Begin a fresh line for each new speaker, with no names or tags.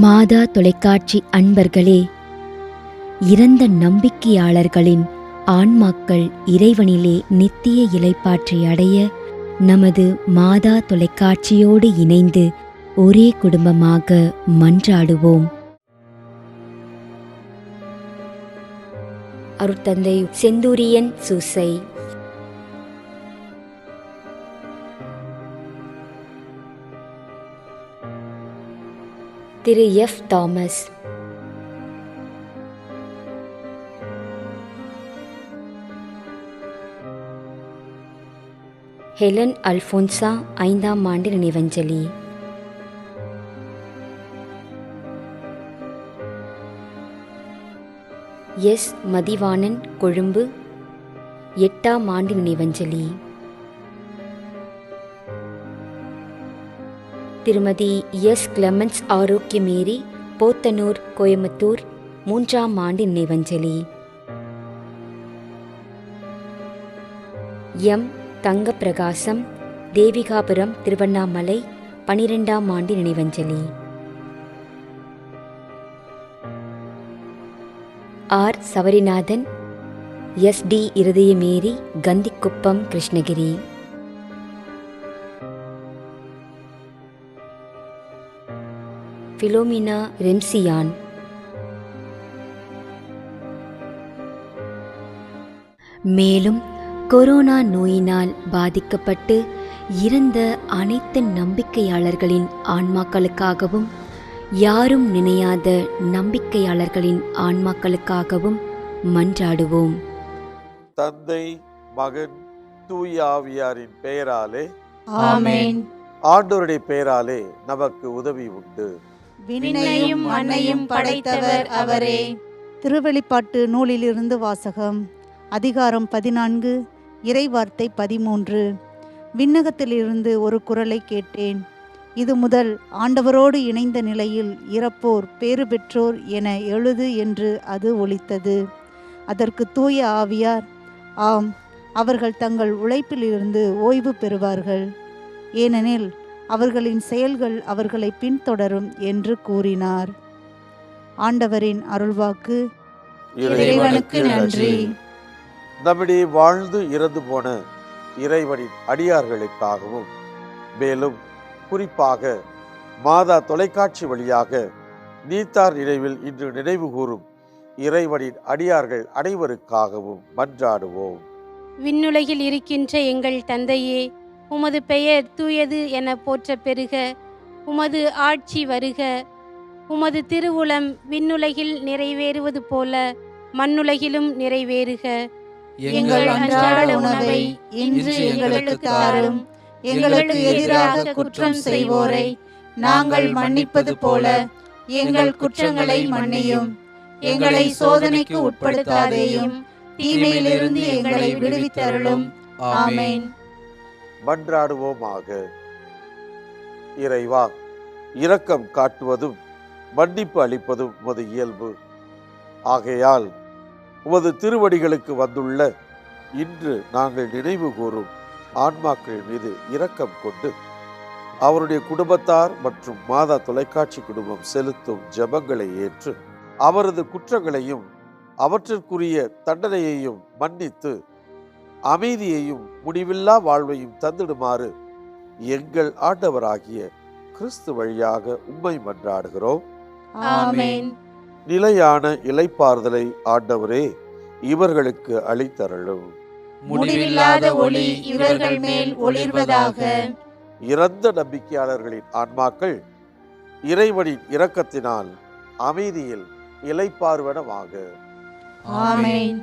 மாதா தொலைக்காட்சி அன்பர்களே, இறந்த நம்பிக்கையாளர்களின் ஆன்மாக்கள் இறைவனிலே நித்திய இளைப்பாற்றி அடைய நமது மாதா தொலைக்காட்சியோடு இணைந்து ஒரே குடும்பமாக மன்றாடுவோம். அருட்தந்தை செந்தூரியன் சூசை, திரு எஃப் தாமஸ், ஹெலன் அல்போன்சா 5ஆம் ஆண்டு நினைவஞ்சலி. எஸ் மதிவாணன், கொழும்பு 8ஆம் ஆண்டு நினைவஞ்சலி. திருமதி எஸ் கிளெமென்ஸ் ஆரோக்கியமேரி, போத்தனூர், கோயம்புத்தூர் 3ஆம் ஆண்டு நினைவஞ்சலி. எம் தங்கப்பிரகாசம், தேவிகாபுரம், திருவண்ணாமலை 12ஆம் ஆண்டு நினைவஞ்சலி. R Savarinathan, S T Irudayamary, Kandikuppam, Krishnagiri. Philomena Remsiyan. மேலும் கொரோனா நோயினால் பாதிக்கப்பட்டு இறந்த அனைத்து நம்பிக்கையாளர்களின் ஆன்மாக்களுக்காகவும், யாரும் நினையாத நம்பிக்கையாளர்களின் ஆன்மாக்களுக்காகவும் மன்றாடுவோம்.
தந்தை, மகன், தூய ஆவியாரின் பெயராலே
ஆமென்.
ஆண்டவருடைய பெயராலே நமக்கு உதவி உண்டு.
விண்ணையும் மண்ணையும் படைத்தவர் அவரே.
திருவெளிப்பாட்டு நூலிலிருந்து வாசகம். அதிகாரம் 14, இறைவார்த்தை 13. விண்ணகத்திலிருந்து ஒரு குரலை கேட்டேன். இது முதல் ஆண்டவரோடு இணைந்த நிலையில் இறப்போர் பேறு பெற்றோர் என எழுது என்று அது ஒலித்தது. அதற்கு தூய ஆவியார், ஆம், அவர்கள் தங்கள் உழைப்பிலிருந்து ஓய்வு பெறுவார்கள், ஏனெனில் அவர்களின் செயல்கள் அவர்களை பின்தொடரும் என்று கூறினார். ஆண்டவரின் அருள்வாக்கு.
இறைவனுக்கு நன்றி.
நம்மிடையே வாழ்ந்து இறந்து போன இறைவனின் அடியார்களுக்காகவும், மேலும் குறிப்பாக மாதா தொலைக்காட்சி வழியாக நீத்தார் நினைவில் இன்று நினைவு கூறும் இறைவனின் அடியார்கள் அனைவருக்காகவும் மன்றாடுவோம்.
விண்ணுலகில் இருக்கின்ற எங்கள் தந்தையே, உமது பெயர் தூயது என போற்ற பெறுக. உமது ஆட்சி வருக. உமது திருவுளம் விண்ணுலகில் நிறைவேறுவது போல மண்ணுலகிலும் நிறைவேறுக.
எங்கள் அன்றாட உணவை இன்று எங்களுக்கு தாரும். எங்களுக்கு எதிராக குற்றம் செய்வோரை நாங்கள் மன்னிப்பது போல எங்கள் குற்றங்களை மன்னியும். எங்களை சோதனைக்கு உட்படுத்தாதேயும், தீமையிலிருந்து எங்களை விடுவித்தருளும். ஆமென்.
மன்றாடுவோமாக. இறைவா, இரக்கம் காட்டுவதும் மன்னிப்பு அளிப்பதும் உமது இயல்பு. ஆகையால் உமது திருவடிகளுக்கு வந்துள்ள இன்று நாங்கள் நினைவு கூறும் ஆன்மாக்கள் மீது இரக்கம் கொண்டு அவருடைய குடும்பத்தார் மற்றும் மாதா தொலைக்காட்சி குடும்பம் செலுத்தும் ஜெபங்களை ஏற்று அவரது குற்றங்களையும் அவற்றிற்குரிய தண்டனையையும் மன்னித்து அமைதியையும் முடிவில்லா வாழ்வையும் தந்திடுமாறு எங்கள் ஆண்டவராகிய கிறிஸ்து வழியாக உம்மை மன்றாடுகிறோம்.
ஆமென்.
நிலையான இளைப்பாறுதலை ஆண்டவரே இவர்களுக்கு அளித்தருளும்.
முடிவில்லாத ஒளி இவர்கள் மேல் ஒளிர்வதாக.
இறந்த நம்பிக்கையாளர்களின் ஆன்மாக்கள் இறைவனின் இரக்கத்தினால் அமைதியில் இளைப்பாறுவனவாக.
ஆமென்.